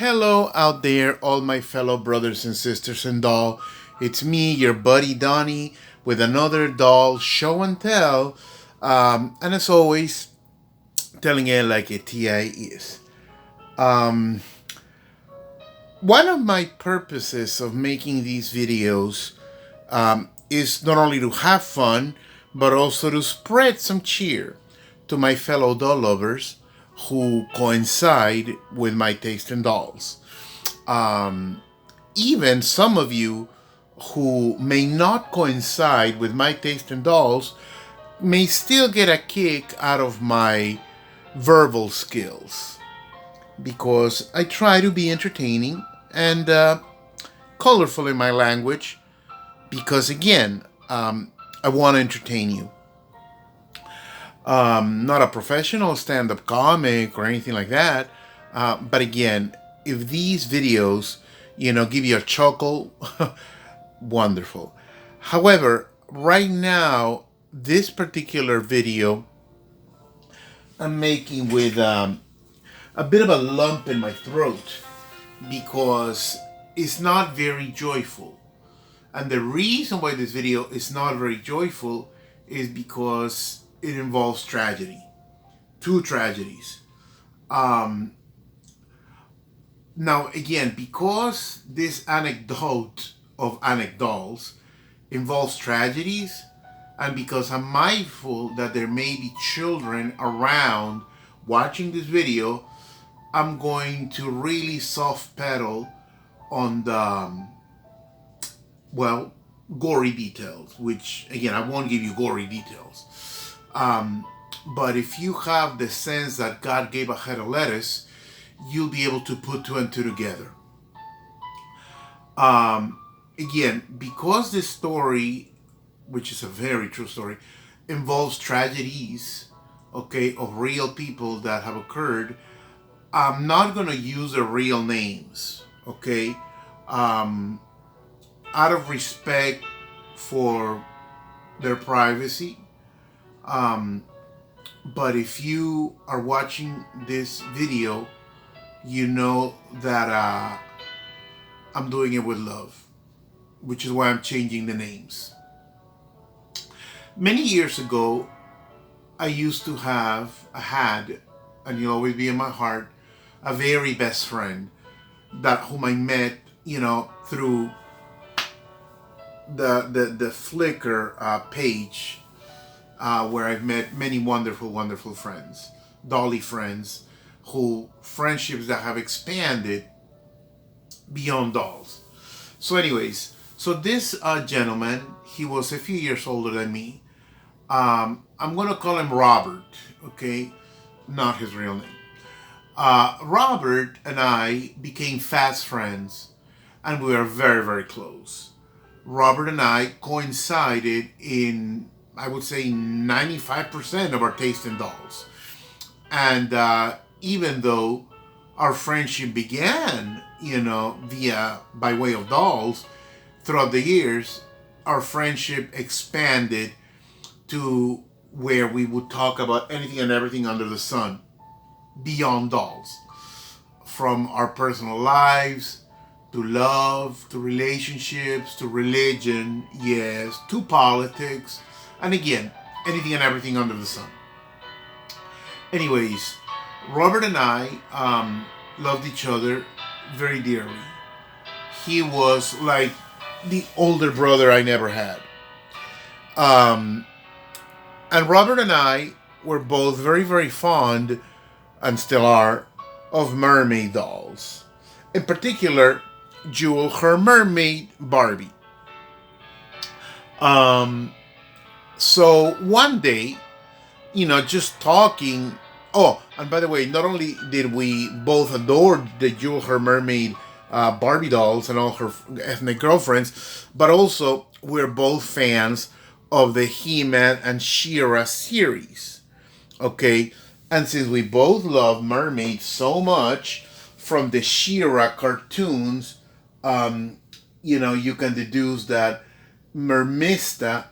Hello out there, all my fellow brothers and sisters in doll. It's me, your buddy Donnie, with another doll show and tell. And as always, telling it like a TI is. Um, One of my purposes of making these videos is not only to have fun, but also to spread some cheer to my fellow doll lovers who coincide with my taste in dolls. Even some of you who may not coincide with my taste in dolls may still get a kick out of my verbal skills because I try to be entertaining and colorful in my language because, again, I want to entertain you. Not a professional stand-up comic or anything like that, but again, if these videos, give you a chuckle, wonderful. However, right now, this particular video I'm making with a bit of a lump in my throat because it's not very joyful. And the reason why this video is not very joyful is because it involves tragedy. Two tragedies. Now, again, because this anecdote of anecdotes involves tragedies, and because I'm mindful that there may be children around watching this video, I'm going to really soft pedal on the, gory details, which, again, I won't give you gory details. But if you have the sense that God gave a head of lettuce, you'll be able to put two and two together. Again, because this story, which is a very true story, involves tragedies, of real people that have occurred, I'm not going to use their real names, out of respect for their privacy. But if you are watching this video, you know that I'm doing it with love, which is why I'm changing the names. Many years ago, I had, and you'll always be in my heart, a very best friend whom I met, through the Flickr page, where I've met many wonderful, wonderful friends, dolly friends, friendships that have expanded beyond dolls. So anyways, this gentleman, he was a few years older than me. I'm going to call him Robert, not his real name. Robert and I became fast friends, and we are very, very close. Robert and I coincided in, I would say, 95% of our taste in dolls. And even though our friendship began, by way of dolls, throughout the years, our friendship expanded to where we would talk about anything and everything under the sun, beyond dolls. From our personal lives, to love, to relationships, to religion, yes, to politics, and again, anything and everything under the sun. Anyways, Robert and I loved each other very dearly. He was like the older brother I never had. And Robert and I were both very, very fond, and still are, of mermaid dolls. In particular, Jewel, her mermaid Barbie. So one day, just talking. Oh, and by the way, not only did we both adore the Jewel, her mermaid Barbie dolls and all her ethnic girlfriends, but also we're both fans of the He-Man and She-Ra series. And since we both love mermaids so much, from the She-Ra cartoons, you can deduce that MERMISTA,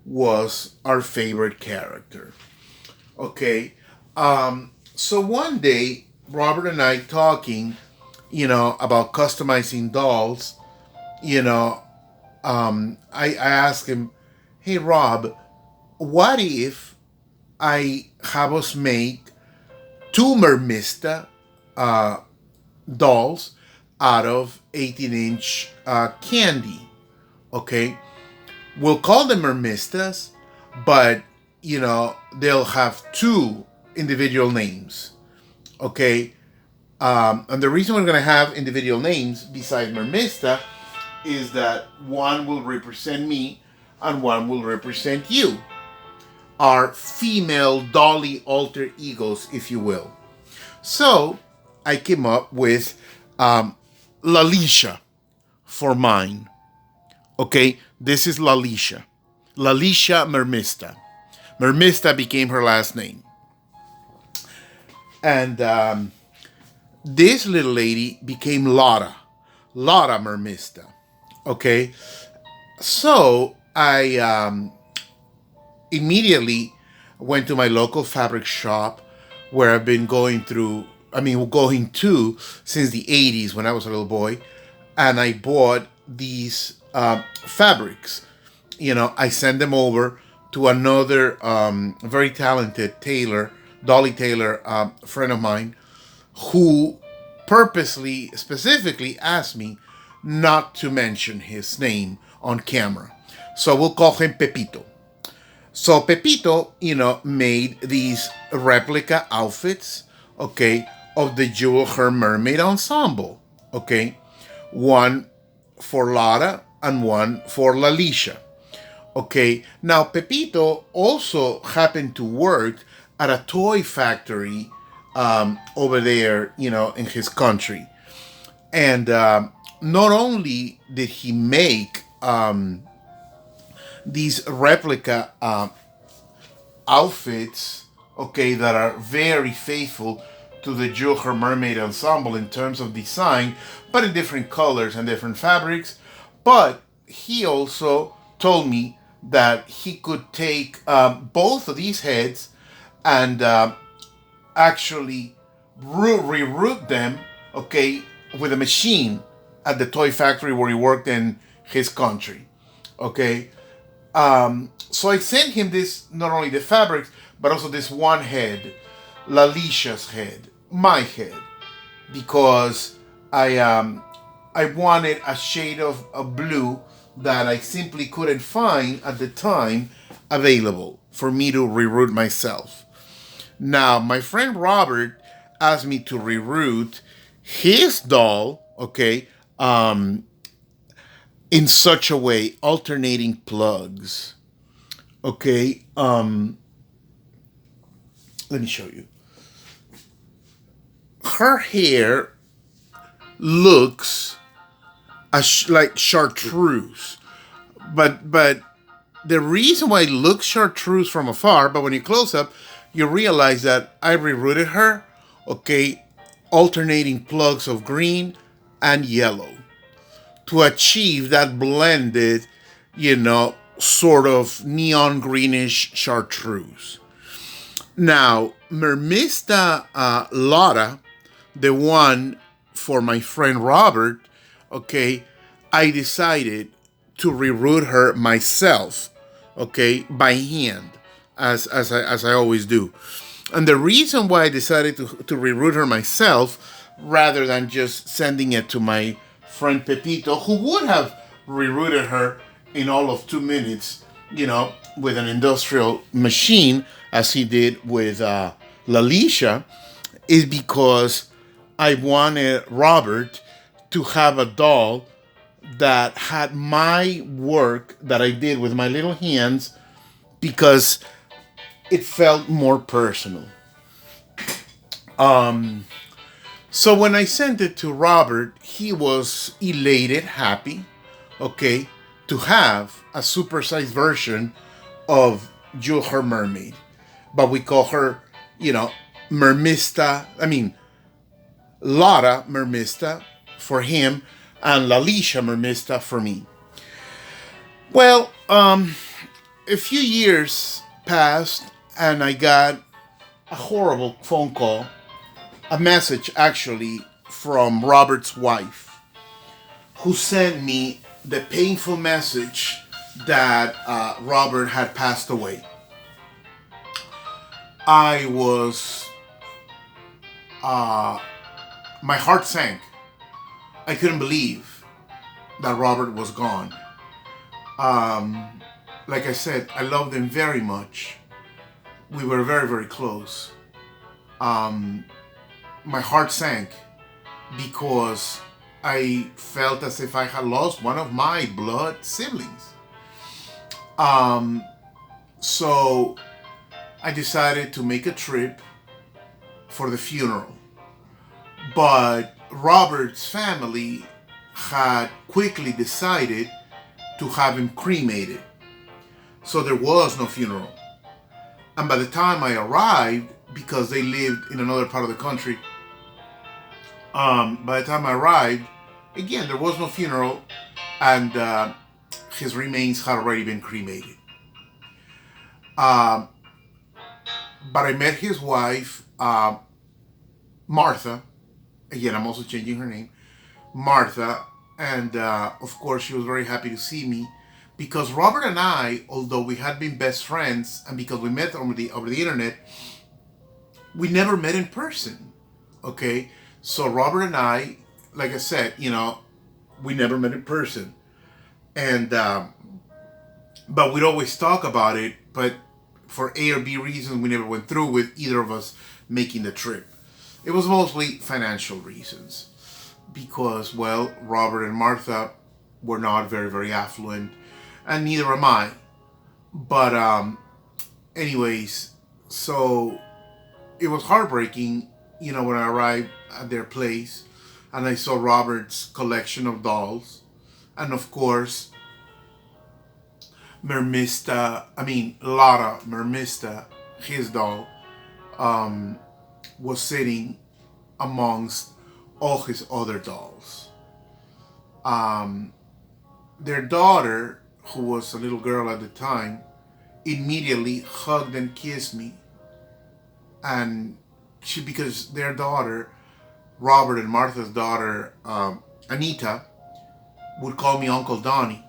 was our favorite character. So one day, Robert and I talking, about customizing dolls, you know, I asked him, hey, Rob, what if I have us make two MERMISTA dolls out of 18-inch candy? Okay, we'll call them MERMISTAs, but they'll have two individual names. Okay, and the reason we're going to have individual names besides MERMISTA is that one will represent me and one will represent you, our female dolly alter egos, if you will. So I came up with LALYSHA for mine. Okay, this is LALYSHA. LALYSHA MERMISTA. MERMISTA became her last name. And this little lady became LOTTA. LOTTA MERMISTA. Okay, so I immediately went to my local fabric shop where I've been going to since the 80s when I was a little boy, and I bought these fabrics. I sent them over to another very talented tailor, Dolly Taylor, friend of mine, who specifically asked me not to mention his name on camera. So we'll call him Pepito. So Pepito, made these replica outfits, okay, of the Jewel Her Mermaid ensemble, okay? One for Lotta and one for LALYSHA. Okay, now Pepito also happened to work at a toy factory over there, in his country. And not only did he make these replica outfits, okay, that are very faithful to the Jewel Her Mermaid ensemble in terms of design, but in different colors and different fabrics. But he also told me that he could take both of these heads and actually reroute them, okay, with a machine at the toy factory where he worked in his country. Okay, so I sent him this, not only the fabrics, but also this one head, LALYSHA's head, my head, because I wanted a shade of a blue that I simply couldn't find at the time available for me to reroute myself. Now, my friend Robert asked me to reroute his doll, okay, in such a way, alternating plugs. Okay, let me show you. Her hair looks like chartreuse, but the reason why it looks chartreuse from afar, but when you close up, you realize that I rerouted her, okay, alternating plugs of green and yellow to achieve that blended, sort of neon greenish chartreuse. Now, MERMISTA Lotta, the one for my friend Robert, okay, I decided to reroute her myself, okay, by hand, as I always do. And the reason why I decided to reroute her myself rather than just sending it to my friend Pepito, who would have rerouted her in all of 2 minutes, with an industrial machine, as he did with LALYSHA, is because I wanted Robert to have a doll that had my work that I did with my little hands, because it felt more personal. So when I sent it to Robert, he was elated, happy, okay, to have a supersized version of Jewel Her Mermaid. But we call her, MERMISTA, Lotta MERMISTA for him, and LALYSHA MERMISTA for me. Well, a few years passed, and I got a horrible phone call, a message actually from Robert's wife, who sent me the painful message that Robert had passed away. I was, my heart sank. I couldn't believe that Robert was gone. Like I said, I loved him very much. We were very, very close. My heart sank because I felt as if I had lost one of my blood siblings. So I decided to make a trip for the funeral. But Robert's family had quickly decided to have him cremated. So there was no funeral. And by the time I arrived, because they lived in another part of the country, by the time I arrived, again, there was no funeral, and his remains had already been cremated. But I met his wife, Martha. Again, I'm also changing her name, Martha. And of course, she was very happy to see me, because Robert and I, although we had been best friends, and because we met over the internet, we never met in person. Okay, so Robert and I, like I said, we never met in person, and but we'd always talk about it. But for A or B reasons, we never went through with either of us making the trip. It was mostly financial reasons, because, well, Robert and Martha were not very, very affluent, and neither am I. But anyways, so it was heartbreaking, when I arrived at their place and I saw Robert's collection of dolls. And of course, LOTTA, MERMISTA, his doll, was sitting amongst all his other dolls. Their daughter, who was a little girl at the time, immediately hugged and kissed me. And because their daughter, Robert and Martha's daughter, Anita, would call me Uncle Donnie.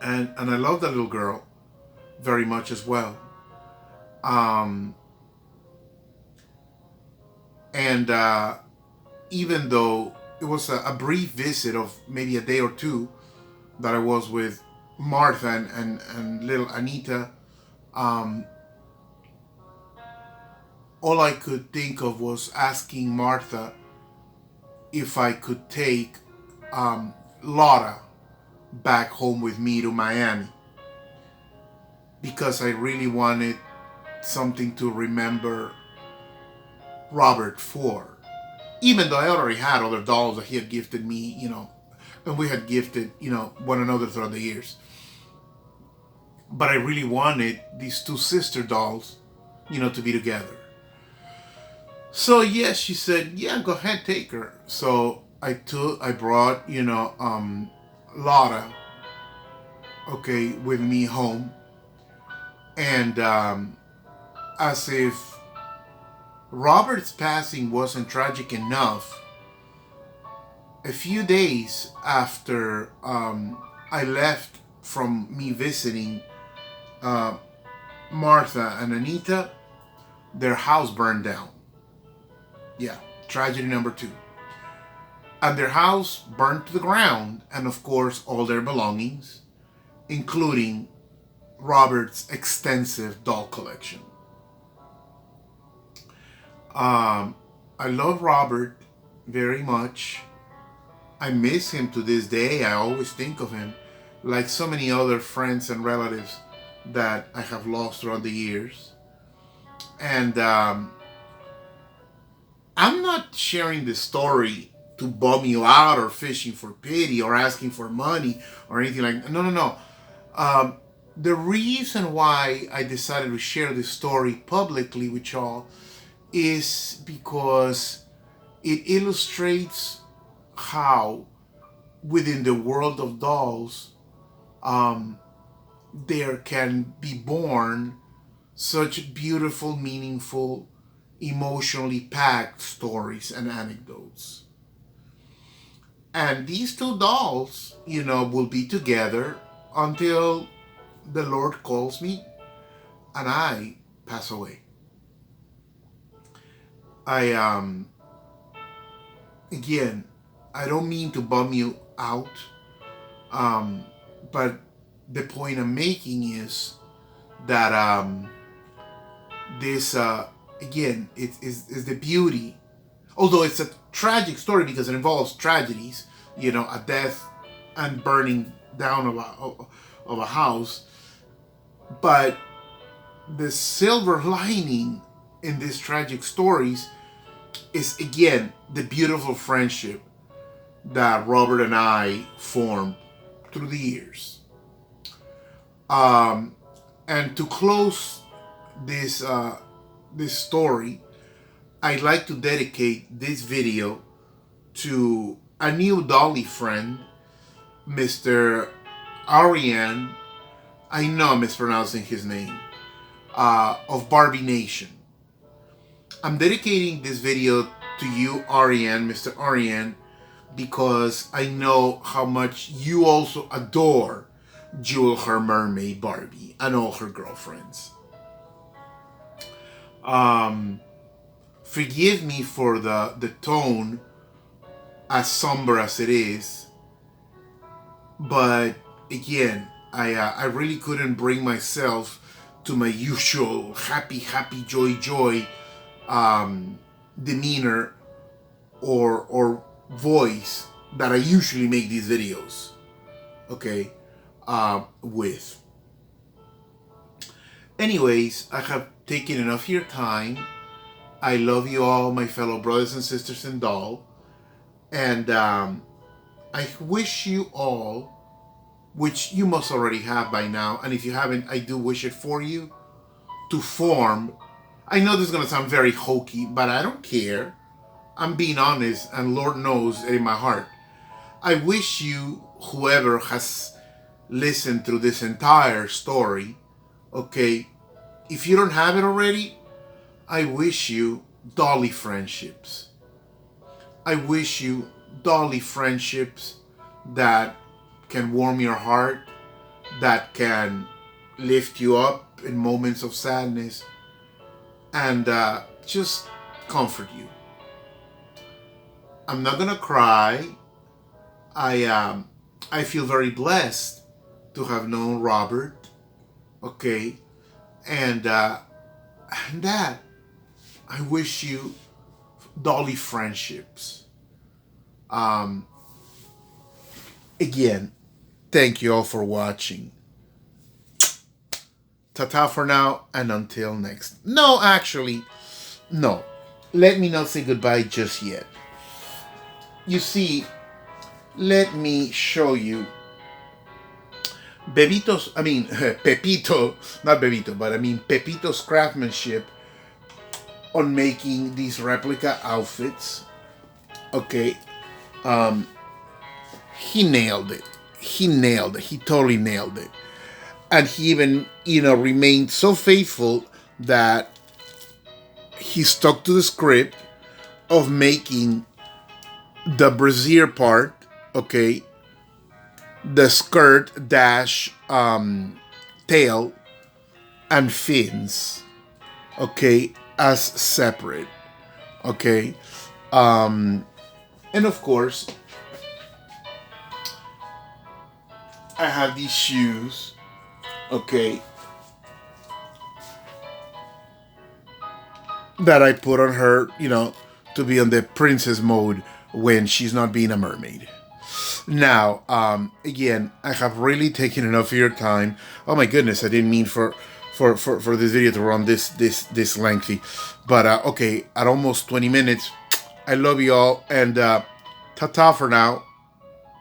And I love that little girl very much as well. And even though it was a brief visit of maybe a day or two that I was with Martha and little Anita, all I could think of was asking Martha if I could take Lotta back home with me to Miami, because I really wanted something to remember Robert for. Even though I already had other dolls that he had gifted me, and we had gifted, one another throughout the years. But I really wanted these two sister dolls, to be together. So yes, she said, yeah, go ahead, take her. So I brought, Lotta, okay, with me home. And as if Robert's passing wasn't tragic enough, a few days after I left from me visiting Martha and Anita, their house burned down. Yeah, tragedy number 2. And their house burned to the ground, and of course all their belongings, including Robert's extensive doll collection. I love Robert very much. I miss him to this day. I always think of him, like so many other friends and relatives that I have lost throughout the years. And I'm not sharing this story to bum you out or fishing for pity or asking for money or anything like that. No. The reason why I decided to share this story publicly with y'all is because it illustrates how within the world of dolls there can be born such beautiful, meaningful, emotionally packed stories and anecdotes. And these two dolls, will be together until the Lord calls me and I pass away. Again, I don't mean to bum you out, but the point I'm making is that this, again, is the beauty. Although it's a tragic story because it involves tragedies, a death and burning down of a house. But the silver lining in these tragic stories is, again, the beautiful friendship that Robert and I formed through the years. And to close this story, I'd like to dedicate this video to a new Dolly friend, Mr. Ariane. I know I'm mispronouncing his name, of Barbie Nation. I'm dedicating this video to you, Ariane, Mr. Ariane, because I know how much you also adore Jewel, her mermaid Barbie, and all her girlfriends. Forgive me for the tone, as somber as it is, but again, I really couldn't bring myself to my usual happy, joy demeanor or voice that I usually make these videos, okay, with. Anyways, I have taken enough of your time. I love you all, my fellow brothers and sisters in doll, and I wish you all, which you must already have by now, and if you haven't, I do wish it for you, to form. I know this is going to sound very hokey, but I don't care. I'm being honest, and Lord knows it in my heart. I wish you, whoever has listened through this entire story, okay, if you don't have it already, I wish you Dolly friendships. I wish you Dolly friendships that can warm your heart, that can lift you up in moments of sadness, and just comfort you. I'm not gonna cry. I feel very blessed to have known Robert, okay, and that I wish you Dolly friendships. Again, thank you all for watching. Ta-ta for now, and until next. No, actually, no. Let me not say goodbye just yet. You see, let me show you Pepito, not Bebito, but Pepito's craftsmanship on making these replica outfits. Okay, he nailed it. He totally nailed it. And he even, remained so faithful that he stuck to the script of making the brassiere part, okay, the skirt dash tail and fins, okay, as separate, okay, and of course I have these shoes, okay, that I put on her, to be on the princess mode when she's not being a mermaid. Now, again, I have really taken enough of your time. Oh my goodness, I didn't mean for this video to run this lengthy. But, okay, at almost 20 minutes, I love you all, and ta-ta for now.